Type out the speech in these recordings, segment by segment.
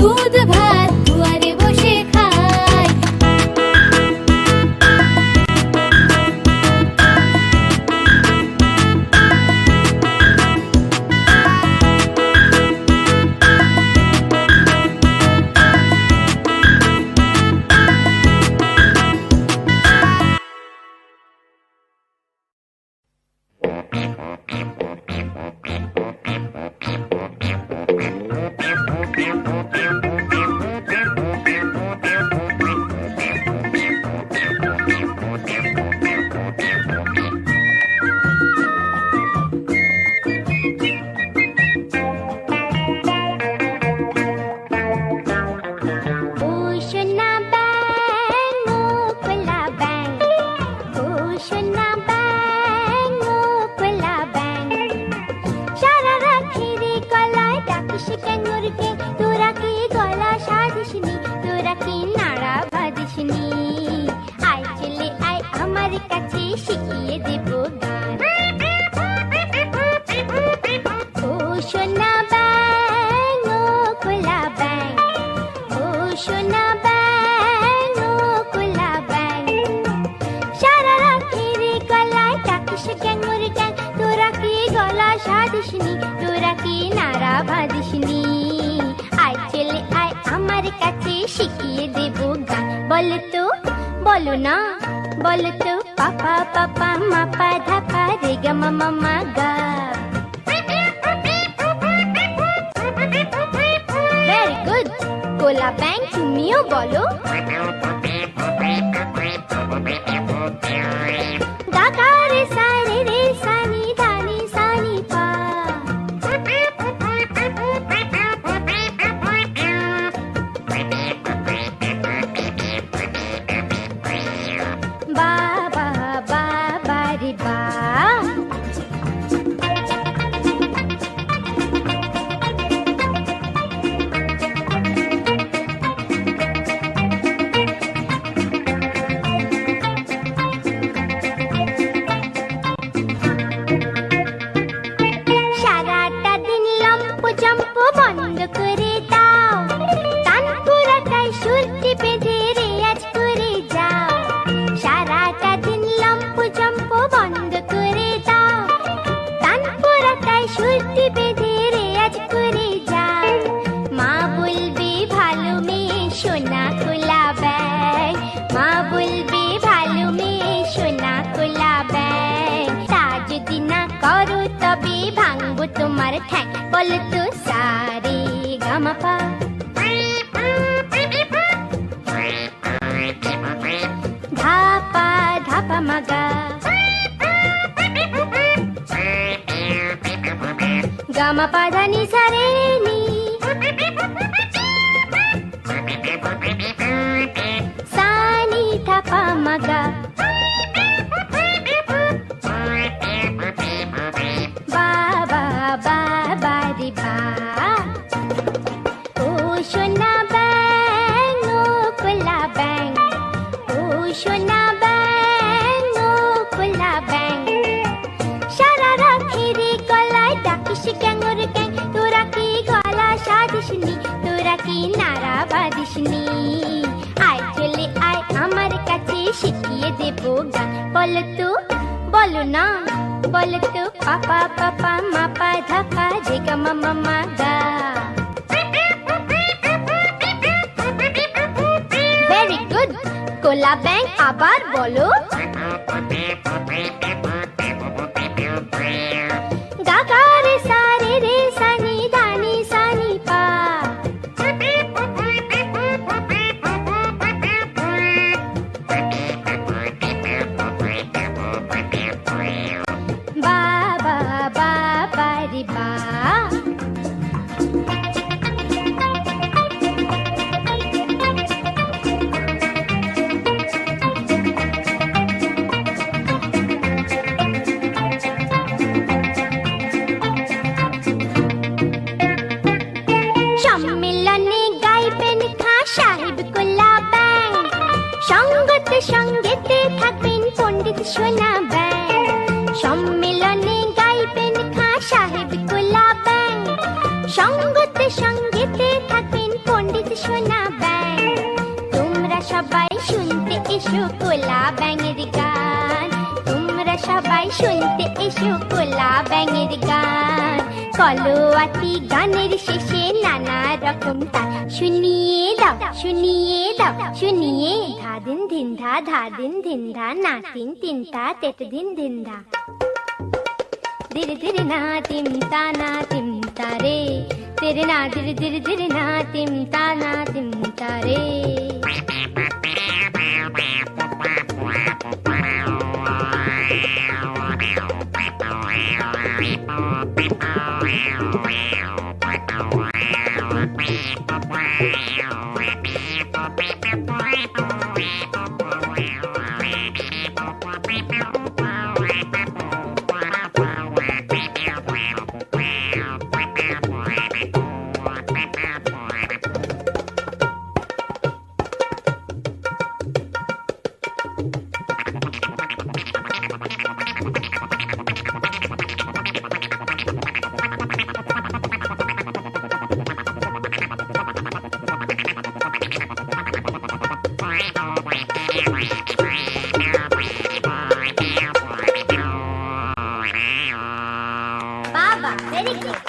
দুধ ভাত দুয়ারে বসে খাই। তোরা কি নাড়া ভাদিসনি, আয় চলে আয় আমার কাছে শিখিয়ে দেব গান। বলো তো, বলো না, বলো তো পাপা পাপা মাপা ধাপা রে গা মামা মা গা। Very good. কোলা ব্যাং তুমিও বলো। গাগা রে সা রে রে সা নি ধা নি সা নি পা। বা বা বা বা রে বা। সারাটা দিন লম্প জম্প বন্ধ করে দাও, তানপুরাটাই সুরটি বেঁধে রেয়াজ করে যাও। সারাটা দিন লম্প জম্প বন্ধ করে দাও, তানপুরাটাই সুরটি বেঁধে রেয়াজ করে যাও। মা বলবে ভালো মেয়ে সোনা খোলা ব্যাগ, মা বলবে ভালো মেয়ে সোনা খোলা ব্যাগ। তা যদি না করো তবে ভাঙবো তোমার ঠ্যাং। বলো তো সারে গামাপা। ধাপা ধাপা মাগা। গামাপা ধানি সারে নি। সানি ধাপা মাগা। বা বা বা বা রে বা। ও সোনা ব্যাং ও কোলা ব্যাং, ও সোনা ব্যাং ও কোলা ব্যাং। সারা রাখে রে গলায় ডাকিস ক্যাঙর ক্যাং। তোরা কি গলা সাধিসনি, তোরা কি নাড়া বাঁধিসনি। আয় চলে আয় আমার কাছে শিখিয়ে দেব গান। বলো তো, বলো না, বলো তো পাপা পাপা মাপা ধাপা রে গা মামা মা গা। Very good. কোলা ব্যাং আবার বলো। গাগা রে সা রে রে সা নি ধা নি সা নি পা। বা বা বা বা রে বা। সম্মেলনে গাইবেন খাঁ সাহেব কোলা ব্যাং, সঙ্গতে সঙ্গেতে থাকবেন পণ্ডিত সোনা ব্যাং। সম্মেলনে গাইবেন খাঁ সাহেব কোলা ব্যাং, সঙ্গতে সঙ্গেতে থাকবেন পণ্ডিত সোনা ব্যাঙ। তোমরা সবাই শুনতে এসো কোলা ব্যাঙের গান। তোমরা সবাই শুনতে এসো কোলা ব্যাঙের গান। কলোয়াতি গানের শেষে নানা রকম তাল শুনিয়ে দাও, শুনিয়ে দাও, শুনিয়ে। ধা দিন ধিন ধা, ধা দিন ধিন ধা, না তিন তিন তা তেত দিন ধিন ধা। ধীরে ধীরে না তিম তা না তিম তারে, তেরে না ধীরে ধীরে ধীরে না তিম তা না তিম তারে। বাবা, very good.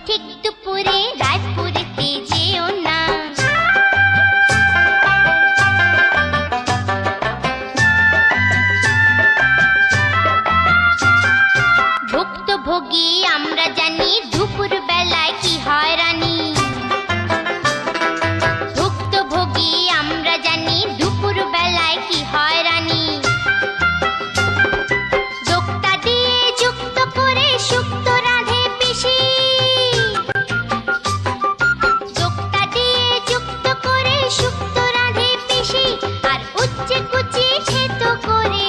ঠিক দুপুরে রায়পুরেতে যেও না। ভুক্তভোগী আমরা জানি দুপুর বেলায় কি হয়রানি। ভুক্তভোগী আমরা জানি দুপুর বেলায় কি হয়রানি। যোগটা দিয়ে যুক্ত করে শুক্তো রাঁধে পিসি। যোগটা দিয়ে যুক্ত করে শুক্তো রাঁধে পিসি। আর উচ্চে কুচি থেতো করে,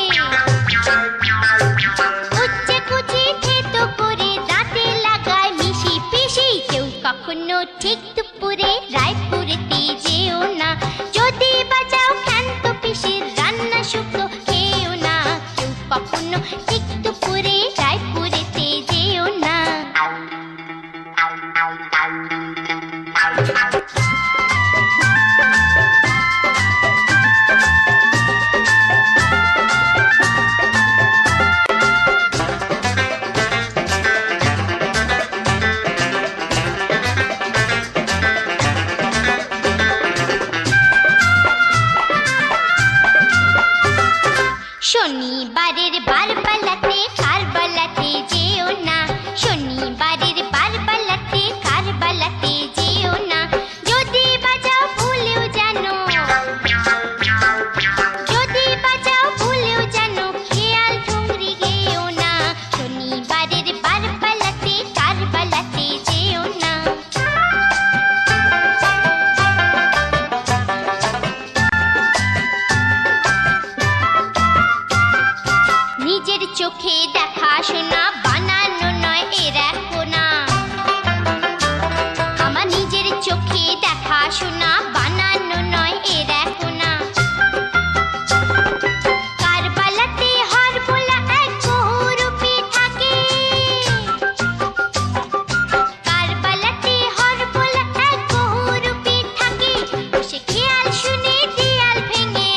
উচ্চে কুচি থেতো করে দাঁতে লাগায় মিশি পিসি। কেউ কখনো ঠিক দুপুরে রায়পুরেতে যেও না। যদি বাজাও ক্ষান্ত পিসির রান্না শুক্তো খেও না। কেউ কখনো ঠিক দুপুরে রায়পুরেতে যেও না। শনিবারের বারবালাতে কারবালাতে যেও না, শনিবারের বারবালাতে কারবালাতে যেও না, যদি বাজাও ভুলেও জানো, যদি বাজাও ভুলেও জানো, খেয়াল ঠুংরি গেও না, শনিবারের বারবালাতে কারবালাতে যেও না। নিজের চোখে দেখা শোনা বানানো নয় এর কোনা, আমার নিজের চোখে দেখা শোনা বানানো নয় এর কোনা। কারবালাতে হরবোলা এক বহুরূপী থাকে, কারবালাতে হরবোলা এক বহুরূপী থাকে, সে খেয়াল শুনে দেয়াল ভেঙে,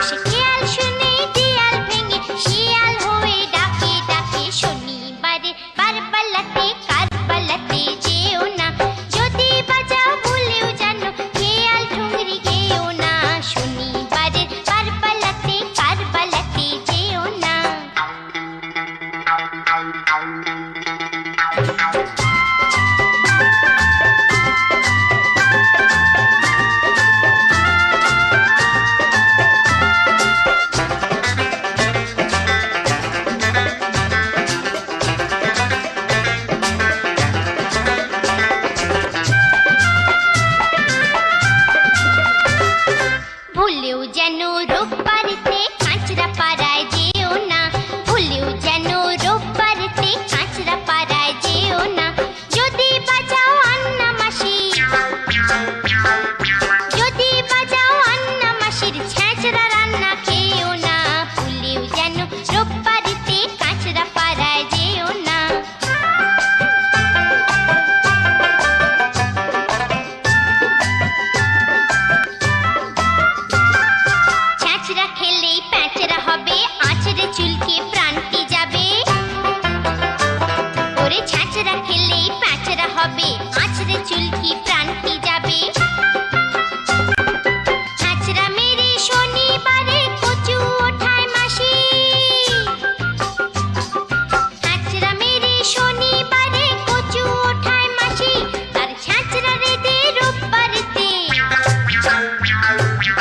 সে খেয়াল শুনে দেয়াল ভেঙে শিয়াল হয়ে ডাকে ডাকে, শনিবারে বারবালাতে কারবালাতে যেও না, যদি বাজাও ভুলেও জানো, খেয়াল ঠুংরি গেও না, শনিবারে বারবালাতে কারবালাতে যেও না। ভুলেও যেন রোববারেতে কাঁচরা পাড়ায় যেও না, ভুলেও যেন রোববারেতে কাঁচরা পাড়ায় যেও না, যদি বাজাও আন্না মাসি, যদি বাজাও আন্না মাসির ছেঁচড়া রান্না খেও না, ভুলেও যেন রোববারেতে কাঁচরা পাড়ায় যেও না। ছেঁচড়া খেলেই প্যাঁচড়া হবে, আঁচড়ে চুলকে প্রাণটি যাবে, ওরে ছেঁচড়া খেলেই প্যাঁচড়া হবে, আঁচড়ে চুলকি প্রাণটি যাবে। ছেঁচড়া মেরে শনিবারে কচু ওঠায় মাসি, ছেঁচড়া মেরে শনিবারে কচু ওঠায় মাসি, তার ছেঁচড়া রেঁধে রোববারেতে,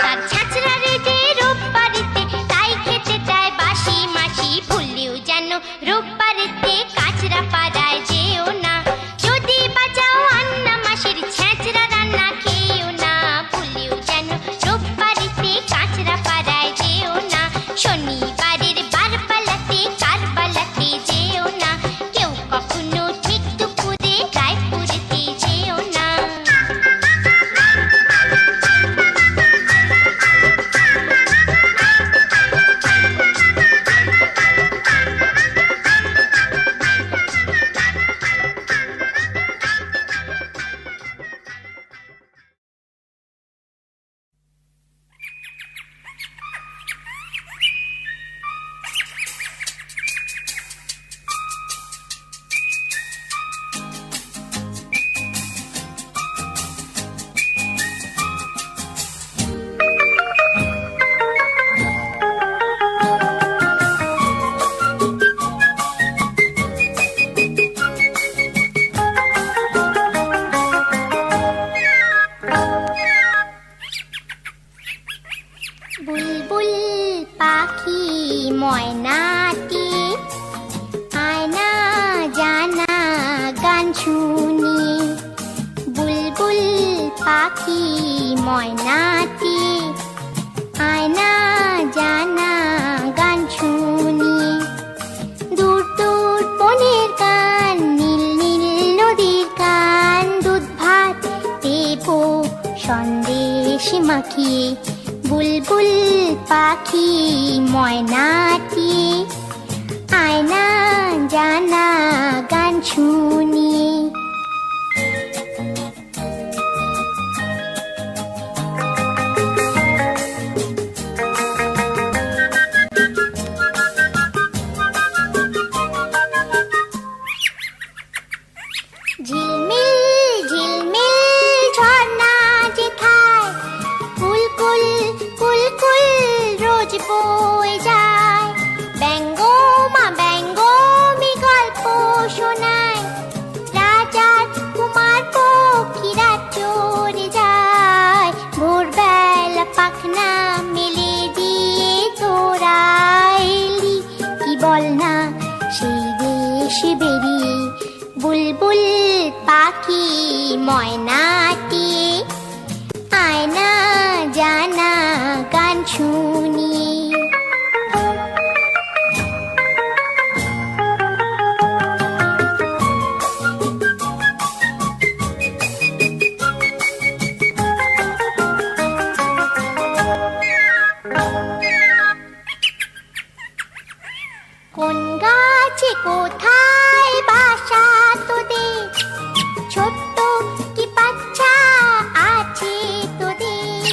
তার ছেঁচড়া রেঁধে রোববারেতে তাই খেতে দেয় বাসি মাসি, ভুলেও যেন রোববারেতে কাঁচরা পাড়ায় যেও না, যদি বাজাও আন্না মাসির ছেঁচড়া রান্না খেও না, ভুলেও যেন রোববারেতে কাঁচরা পাড়ায় যেও না, শনিবারের বারবালাতে কারবালাতে যেও না, কেউ কখনো ঠিক দুপুরে রায়পুরেতে যেও না। বুলবুল পাখি ময়নাটি আয়না জানা গান শুনি, বুলবুল পাখি ময়নাটি আয়না জানা গান শুনি, দূর দূর বনের গান, নীল নীল নদীর গান, দুধ ভাত দেব সন্দেশ মাখিয়ে, বুলবুল পাখি ময়নাটি আয়না জানা গান শুনি। ময়নাটি, আয়না জানা গান শুনিয়ে। কোন গাছে কোথায় বাসা তোদের, ছোট্ট কি বাচ্চা আছে তোদের,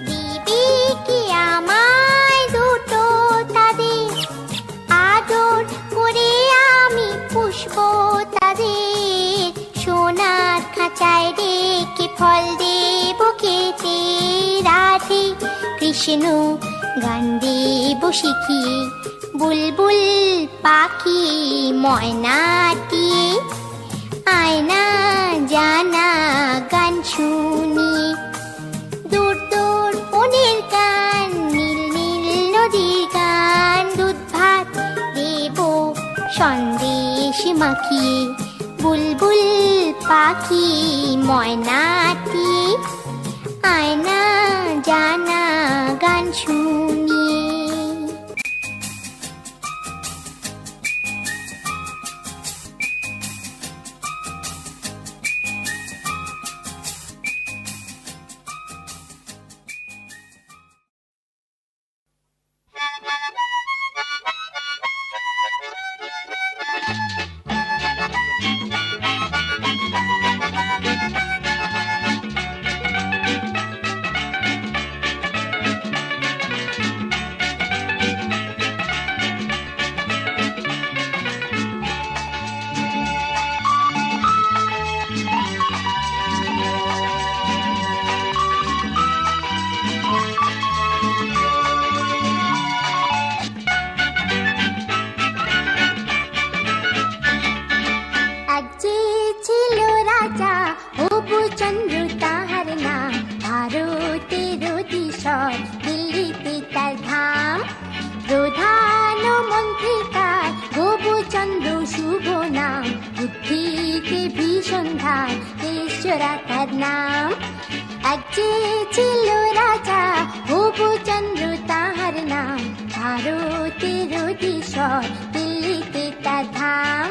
দিবি কি আমায় দুটো তাদের, আদর করে আমি পুষবো তাদের, সোনার খাঁচায় রেখে ফল দেব খেতে, রাধে কৃষ্ণ গান দেব শিখিয়ে, বুলবুল পাখি ময়নাটি, আয়না জানা গান শুনিয়ে। দূর দূর বনের গান, নীল নীল নদীর গান, দুধ ভাত দেব সন্দেশ মাখিয়ে, বুলবুল পাখি ময়নাটি, আয়না জানা গান শুনিয়ে। দিল্লিতে তার ধাম, প্রধানমন্ত্রী তার গোপচন্দ্র শুভ নাম, বুদ্ধিতে ভীষণ ধার, ঈশ্বরা তার নাম। এক যে ছিল রাজা গোপচন্দ্র তাহার নাম, ভারতের অধীশ্বর দিল্লিতে তার ধাম।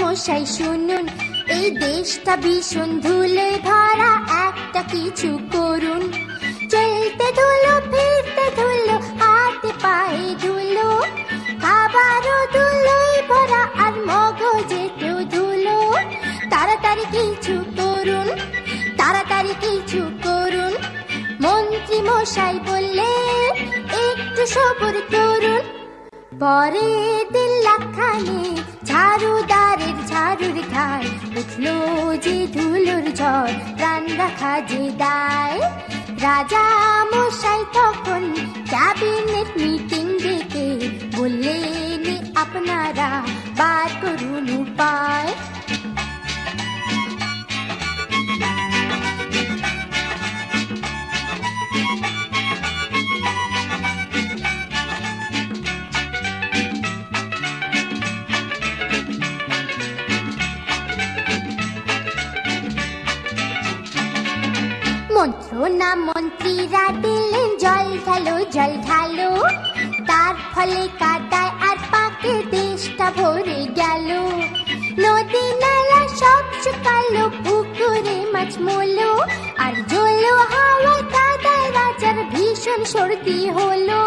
মশাই শুনুন, এই দেশটা ভীষণ ধুলোয় ভরা, একটা কিছু করুন। চলতে ধুলো, ফিরতে ধুলো, হাতে পায়ে ধুলো, খাবারও ধুলোয় ভরা আর মগজেতেও ধুলো। তাড়াতাড়ি কিছু করুন, তাড়াতাড়ি কিছু করুন। মন্ত্রী মশাই বললেন, একটু সবর করুন। পরে দিন লাখানে ঝাড়ুদারের ঝাড়ুর ঘায়, উঠলো যে ধুলোর ঝড়, প্রাণ রাখা যে দায়। রাজা মশাই তখন ক্যাবিনেট মিটিং ডেকে বললেন, আপনারা বার করুন উপায়। মন্ত্রণা মন্ত্রীরা দিলেন, জল ঢালো জল ঢালো, তার ফলে কাদায় আর পাকে দেশটা ভরে গেল। নদী নালা সব শুকালো, পুকুরে মাছ মলো, আর জলো হাওয়ায় কাদায় রাজার ভীষণ সর্দি হলো।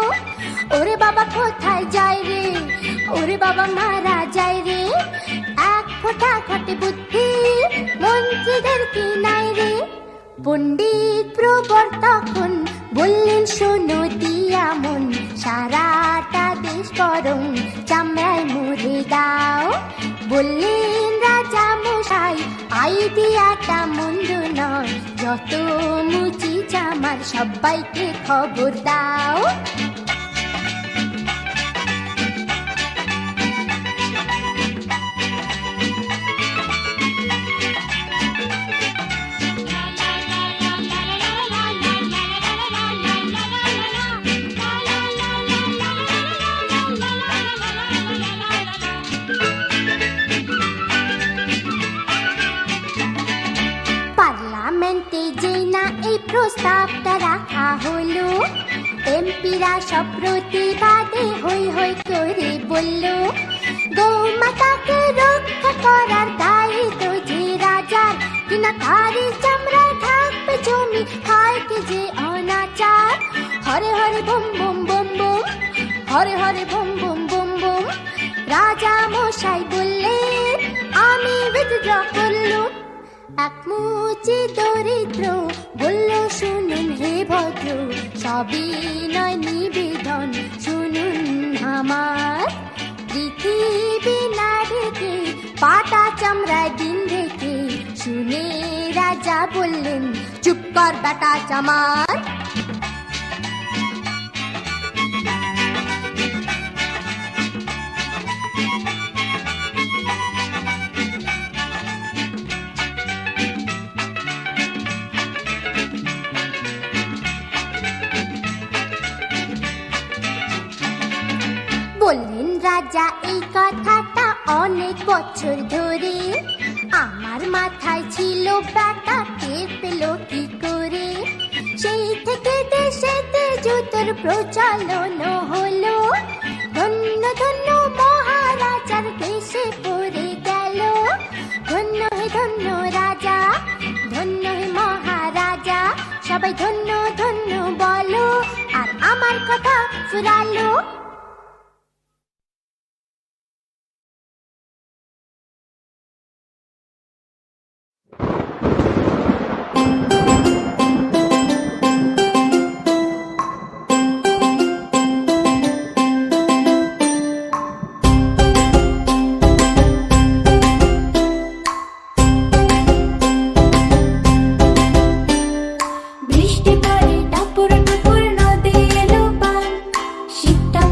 ওরে বাবা কোথায় যায় রে, ওরে বাবা মারা যায় রে, এক ফোঁটা ঘটে বুদ্ধি মন্ত্রীদের কি নাই রে। পণ্ডিত প্রবর তখন বললেন, শোনো দিয়া মন, সারাটা দেশ বরং চামড়ায় মুড়ে দাও। বললেন রাজা মশাই, আইডিয়াটা মন্দ নয়, যত মুচি চামার সবাইকে খবর দাও। পার্লামেন্টে যেই না এই প্রস্তাবটা রাখা হলো, এমপিরা সব প্রতিবাদে হই হই করে বলল, গৌমাতাকে রক্ষা করার দায়িত্ব যে রাজার, কিনা তারই চামড়ায় থাকবে জমি, হয় কি যে অনাচার। Hare Hare bomb bomb bomb bomb, Hare Hare bomb bomb bomb bomb. রাজা মশাই বললেন, আমি উইথড্র করলুম। এক মুচি দরিদ্র বলল, শুনুন হে ভদ্র, সবই নয় নিবেদন শুনুন আমার। পৃথিবী না ঢেকে পাতা চামড়ায় দিন রেখে, শুনে রাজা বললেন, চুপ কর বেটা চামার। বললেন রাজা এই কথাটা অনেক বছর ধরে, আমার মাথায় ছিল ব্যাটা, কে পেল কি করে। সেই থেকে দেশেতে জুতোর প্রচলন হলো, ধন্য ধন্য মহারাজার দেশে পড়ে গেল। ধন্য হে ধন্য রাজা, ধন্য হে মহারাজা, সবাই ধন্য ধন্য বলো, আর আমার কথা ফুরালো। বৃষ্টি পড়ে টাপুর টাপুর, নদী এলো পান, শীতটা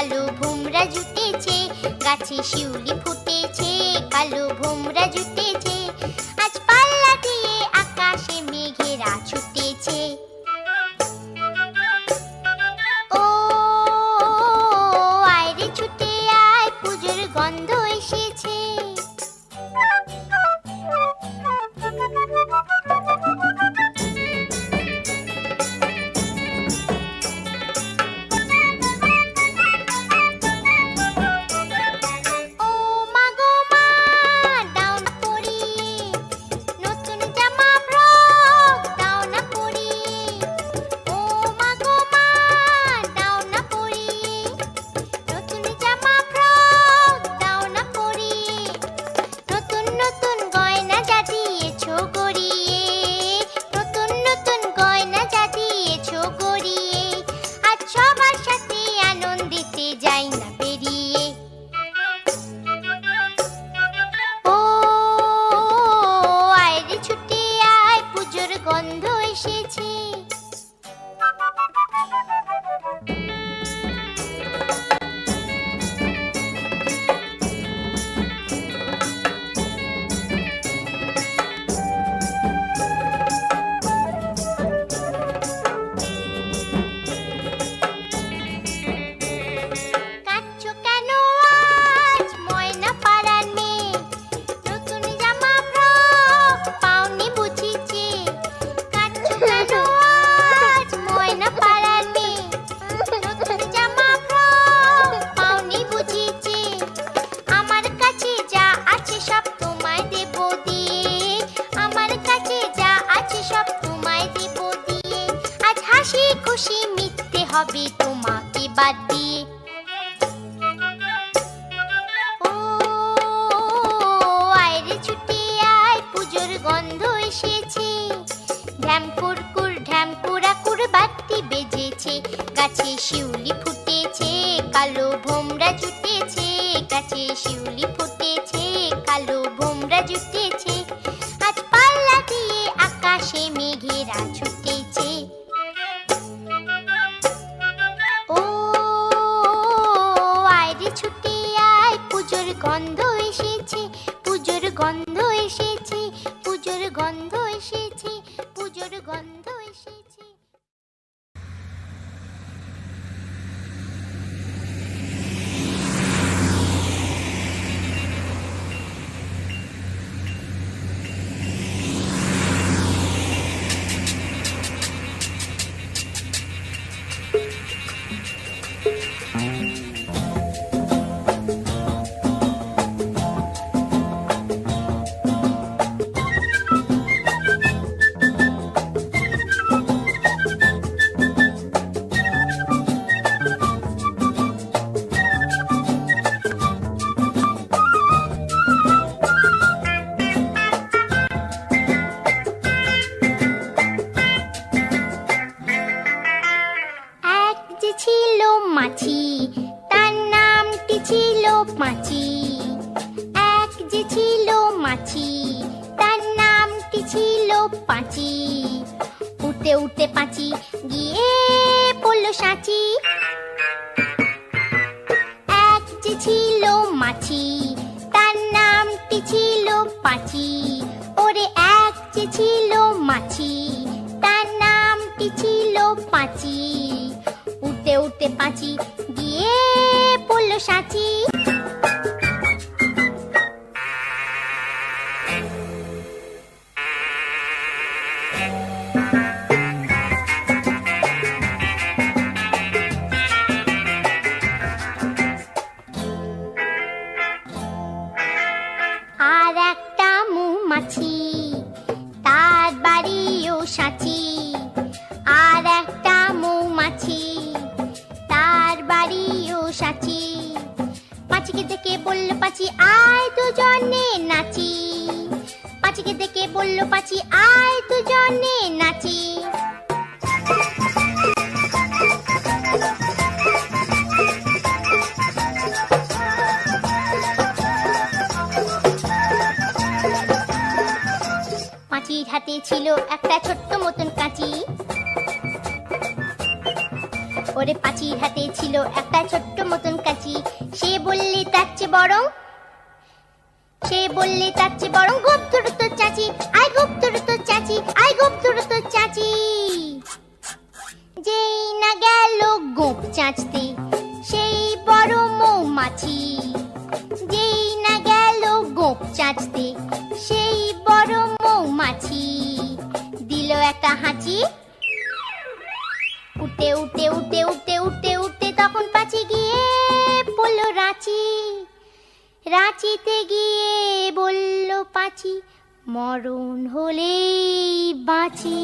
কালো ভোমরা জুটেছে, গাছে শিউলি ফুটেছে, কালো ভোমরা জুটেছে, আজ পাল্লা দিয়ে আকাশে মেঘেরা ছুটেছে। ও আয় রে ছুটে আয়, পুজোর গন্ধ এসেছে। গন্ধ এসেছে। খুশি মিথ্যে হবে তোমাকে বাদ দিয়ে। ও আয় রে ছুটে আয়, পুজোর গন্ধ এসেছে। ঢ্যাম কুরকুর ঢ্যাম কুরাকুর বাতি বেজেছে, গাছে শিউলি ফুটেছে, কালো ভোমরা জুটেছে, গাছে শিউলি ফুটেছে, কালো ভোমরা জুটেছে, আজ পাল্লা দিয়ে আকাশে মেঘেরা ছুটেছে। ছুটে আয়, পুজোর গন্ধ এসেছে, পুজোর গন্ধ এসেছে, পুজোর গন্ধ এসেছে, পুজোর গন্ধ এসেছে। ছিল মাছি, তার নামটি ছিল পাঁচি। এক যে ছিল মাছি, তার নামটি ছিল পাঁচি। উঠতে উঠতে পাঁচি গিয়ে পড়ল সাঁচি। এক যে ছিল মাছি, তার নামটি ছিল পাঁচি। ওরে এক যে ছিল মাছি, তার নামটি ছিল পাঁচি। উঠতে উঠতে পাঁচি গিয়ে পড়ল সাঁচি। আর একটা মৌমাছি, তার বাড়িও সাঁচি। আর একটা মৌমাছি, তার বাড়িও সাঁচি। পাঁচিকে দেখে বলল পাঁচি, আয় দুজনে নাচি। পাঁচিকে দেখে বলল পাঁচি, আয় দুজনে নাচি। পাঁচির হাতে ছিল একটা ছোট্ট মতন কাঁচি। ওরে পাঁচির হাতে ছিল একটা ছোট্ট মতন কাঁচি, সে বললে তার চেয়ে বরং গোপ ধরো তোর চাচি, আয় গোপ ধরো তোর চাচি, আয় গোপ ধরো তোর চাচি। যেই না গেল গোপ চাঁচতে সেই বড় মৌমাছি, যেই না গেল গোপ চাঁচতে সেই বড় মৌমাছি। দিল একটা হাঁচি, উঠে উঠে উঠে উঠে উঠে উঠে তখন পাঁচি গিয়ে বলল রাঁচি। রাঁচিতে গিয়ে বলল পাঁচি, মরণ হলেই বাঁচি।